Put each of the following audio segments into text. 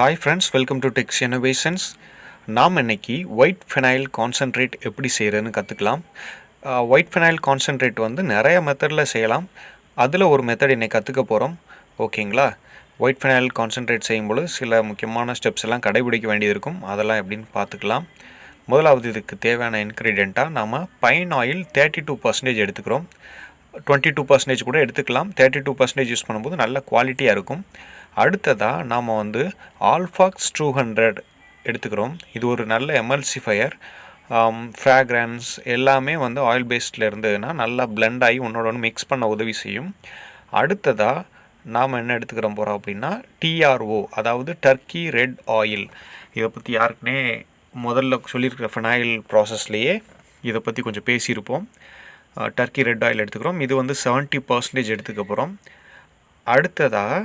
Hi friends, welcome to Tech Innovations. நாம் இன்னைக்கு white ஃபெனைல் concentrate எப்படி செய்கிறதுன்னு கற்றுக்கலாம். ஒயிட் ஃபெனைல் கான்சன்ட்ரேட் வந்து நிறைய மெத்தடில் செய்யலாம். அதில் ஒரு மெத்தட் இன்னைக்கு கற்றுக்க போகிறோம். ஓகேங்களா? ஒயிட் ஃபெனைல் கான்சன்ட்ரேட் செய்யும்போது சில முக்கியமான ஸ்டெப்ஸ் எல்லாம் கடைபிடிக்க வேண்டியது இருக்கும். அதெல்லாம் எப்படின்னு பார்த்துக்கலாம். முதலாவது இதுக்கு தேவையான இன்க்ரீடியண்ட்டாக நம்ம பைன் ஆயில் 32% எடுத்துக்கிறோம். 22% கூட எடுத்துக்கலாம். 32% யூஸ் பண்ணும்போது நல்ல குவாலிட்டியாக இருக்கும். அடுத்ததாக நாம் வந்து ஆல்ஃபாக்ஸ் 200 எடுத்துக்கிறோம். இது ஒரு நல்ல எமல்சிஃபையர். ஃப்ராக்ரன்ஸ் எல்லாமே வந்து ஆயில் பேஸ்டில் இருந்ததுன்னா நல்லா பிளெண்ட் ஆகி ஒன்றோட ஒன்று மிக்ஸ் பண்ண உதவி செய்யும். அடுத்ததாக நாம் என்ன எடுத்துக்கிறோம் போகிறோம் அப்படின்னா TRO, அதாவது டர்க்கி ரெட் ஆயில். இதை பற்றி யாருக்குனே முதல்ல சொல்லியிருக்கிற ஃபெனைல் ப்ராசஸ்லேயே இதை பற்றி கொஞ்சம் பேசியிருப்போம். டர்க்கி ரெட் ஆயில் எடுத்துக்கிறோம். இது வந்து 70% எடுத்துக்க போகிறோம். அடுத்ததாக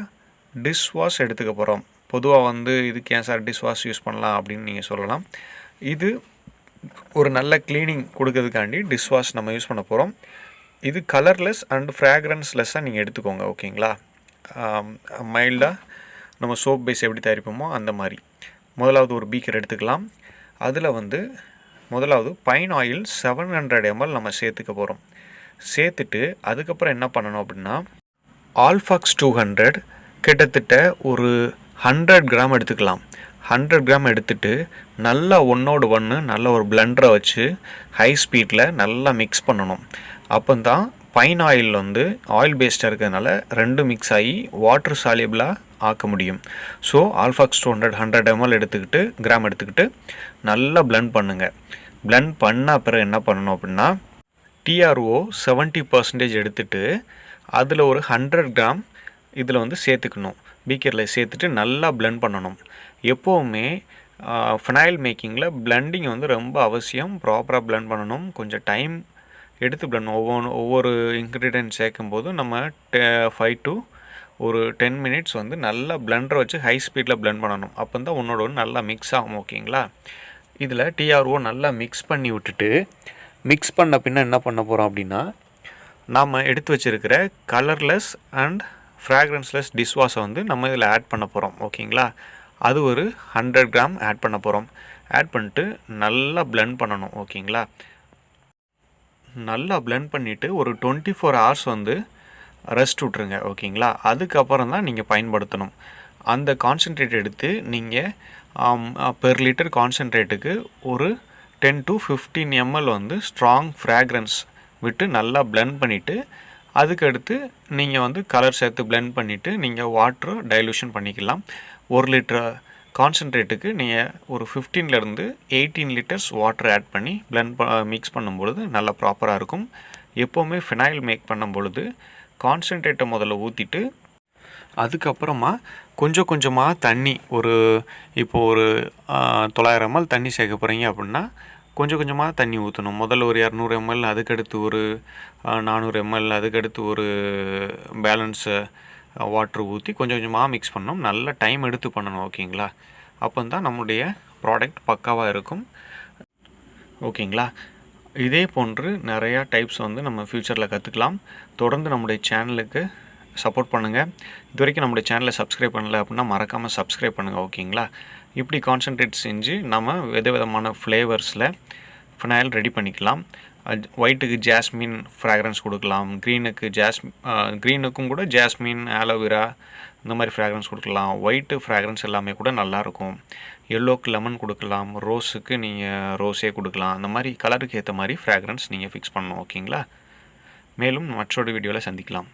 டிஷ்வாஷ் எடுத்துக்க போகிறோம். பொதுவாக வந்து இதுக்கு ஏன் சார் டிஷ்வாஷ் யூஸ் பண்ணலாம் அப்படின்னு நீங்கள் சொல்லலாம். இது ஒரு நல்ல க்ளீனிங் கொடுக்கறதுக்காண்டி டிஷ்வாஷ் நம்ம யூஸ் பண்ண போகிறோம். இது கலர்லெஸ் அண்ட் ஃப்ராக்ரன்ஸ்லெஸ்ஸாக நீங்கள் எடுத்துக்கோங்க. ஓகேங்களா? மைல்டாக நம்ம சோப் பேஸ் எப்படி தயாரிப்போமோ அந்த மாதிரி. முதலாவது ஒரு பீக்கர் எடுத்துக்கலாம். அதில் வந்து முதலாவது பைன் ஆயில் 700 ml நம்ம சேர்த்துக்க போகிறோம். சேர்த்துட்டு அதுக்கப்புறம் என்ன பண்ணணும் அப்படின்னா ஆல்ஃபாக்ஸ் 200 கிட்டத்தட்ட ஒரு 100 கிராம் எடுத்துக்கலாம். 100 கிராம் எடுத்துகிட்டு நல்லா ஒன்றோடு ஒன்று நல்ல ஒரு பிளெண்டரை வச்சு ஹை ஸ்பீடில் நல்லா மிக்ஸ் பண்ணணும். அப்போ தான் பைன் ஆயில் வந்து ஆயில் பேஸ்டாக இருக்கிறதுனால ரெண்டு மிக்ஸ் ஆகி வாட்டர் சாலியபிளாக ஆக்க முடியும். ஸோ ஆல்ஃபாக்ஸ் 100 ml எடுத்துக்கிட்டு நல்லா பிளெண்ட் பண்ணுங்கள். பிளெண்ட் பண்ண அப்புறம் என்ன பண்ணணும் அப்படின்னா TRO 70% எடுத்துகிட்டு அதில் ஒரு 100 கிராம் இதில் வந்து சேர்த்துக்கணும். பீக்கரில் சேர்த்துட்டு நல்லா பிளெண்ட் பண்ணணும். எப்போவுமே ஃபெனைல் மேக்கிங்கில் பிளெண்டிங் வந்து ரொம்ப அவசியம். ப்ராப்பராக பிளெண்ட் பண்ணணும். கொஞ்சம் டைம் எடுத்து பிளெண்ட் ஒவ்வொரு இன்க்ரீடியன்ட் சேர்க்கும்போது நம்ம 5 to ஒரு 10 minutes வந்து நல்லா பிளெண்டரை வச்சு ஹை ஸ்பீடில் பிளெண்ட் பண்ணணும். அப்போ தான் ஒன்றோட ஒன்று நல்லா மிக்ஸ் ஆகும். ஓகேங்களா? இதில் TRO நல்லா மிக்ஸ் பண்ணி விட்டுட்டு மிக்ஸ் பண்ண பின்ன என்ன பண்ண போகிறோம் அப்படின்னா நாம் எடுத்து வச்சுருக்கிற கலர்லெஸ் அண்ட் ஃப்ராக்ரன்ஸ்லெஸ் டிஷ்வாஷை வந்து நம்ம இதில் ஆட் பண்ண போகிறோம். ஓகேங்களா? அது ஒரு 100 கிராம் ஆட் பண்ண போகிறோம். ஆட் பண்ணிட்டு நல்லா பிளெண்ட் பண்ணணும். ஓகேங்களா? நல்லா பிளெண்ட் பண்ணிவிட்டு ஒரு 24 hours வந்து ரெஸ்ட் விட்ருங்க. ஓகேங்களா? அதுக்கப்புறம் தான் நீங்கள் பயன்படுத்தணும். அந்த கான்சன்ட்ரேட் எடுத்து நீங்கள் பெர் லிட்டர் கான்சன்ட்ரேட்டுக்கு ஒரு 10 to 15 ml வந்து ஸ்ட்ராங் ஃப்ராக்ரன்ஸ் விட்டு நல்லா பிளெண்ட் பண்ணிவிட்டு அதுக்கடுத்து நீங்கள் வந்து கலர் சேர்த்து பிளெண்ட் பண்ணிவிட்டு நீங்கள் வாட்ரு டைலூஷன் பண்ணிக்கலாம். 1 லிட்டர் கான்சன்ட்ரேட்டுக்கு நீங்கள் ஒரு 15 to 18 liters வாட்டர் ஆட் பண்ணி மிக்ஸ் பண்ணும்பொழுது நல்லா ப்ராப்பராக இருக்கும். எப்போவுமே ஃபினைல் மேக் பண்ணும்பொழுது கான்சன்ட்ரேட்டை முதல்ல ஊற்றிட்டு அதுக்கப்புறமா கொஞ்சம் கொஞ்சமாக தண்ணி இப்போது ஒரு 900 ml தண்ணி சேர்க்க போகிறீங்க அப்படின்னா கொஞ்சம் கொஞ்சமாக தண்ணி ஊற்றணும். முதல்ல ஒரு 200 ml, அதுக்கடுத்து ஒரு 400 ml, அதுக்கடுத்து ஒரு பேலன்ஸு வாட்ரு ஊற்றி கொஞ்சம் கொஞ்சமாக மிக்ஸ் பண்ணணும். நல்ல டைம் எடுத்து பண்ணணும். ஓகேங்களா? அப்போ தான் நம்முடைய ப்ராடக்ட் பக்காவாக இருக்கும். ஓகேங்களா? இதே போன்று நிறையா டைப்ஸ் வந்து நம்ம ஃப்யூச்சரில் கற்றுக்கலாம். தொடர்ந்து நம்முடைய சேனலுக்கு சப்போர்ட் பண்ணுங்கள். இது வரைக்கும் நம்முடைய சேனலை சப்ஸ்கிரைப் பண்ணலை அப்படின்னா மறக்காமல் சப்ஸ்கிரைப் பண்ணுங்கள். ஓகேங்களா? இப்படி கான்சன்ட்ரேட் செஞ்சு நம்ம விதவிதமான ஃப்ளேவர்ஸில் ஃபெனைல் ரெடி பண்ணிக்கலாம். ஒயிட்டுக்கு ஜாஸ்மின் ஃப்ராக்ரன்ஸ் கொடுக்கலாம். க்ரீனுக்கும் கூட ஜாஸ்மின், ஆலோவேரா இந்த மாதிரி ஃப்ராக்ரன்ஸ் கொடுக்கலாம். ஒயிட்டு ஃப்ராக்ரன்ஸ் எல்லாமே கூட நல்லாயிருக்கும். எல்லோக்கு லெமன் கொடுக்கலாம். ரோஸுக்கு நீங்கள் ரோஸே கொடுக்கலாம். அந்த மாதிரி கலருக்கு ஏற்ற மாதிரி ஃப்ராக்ரன்ஸ் நீங்கள் ஃபிக்ஸ் பண்ணணும். ஓகேங்களா? மேலும் மற்றொரு வீடியோவில் சந்திக்கலாம்.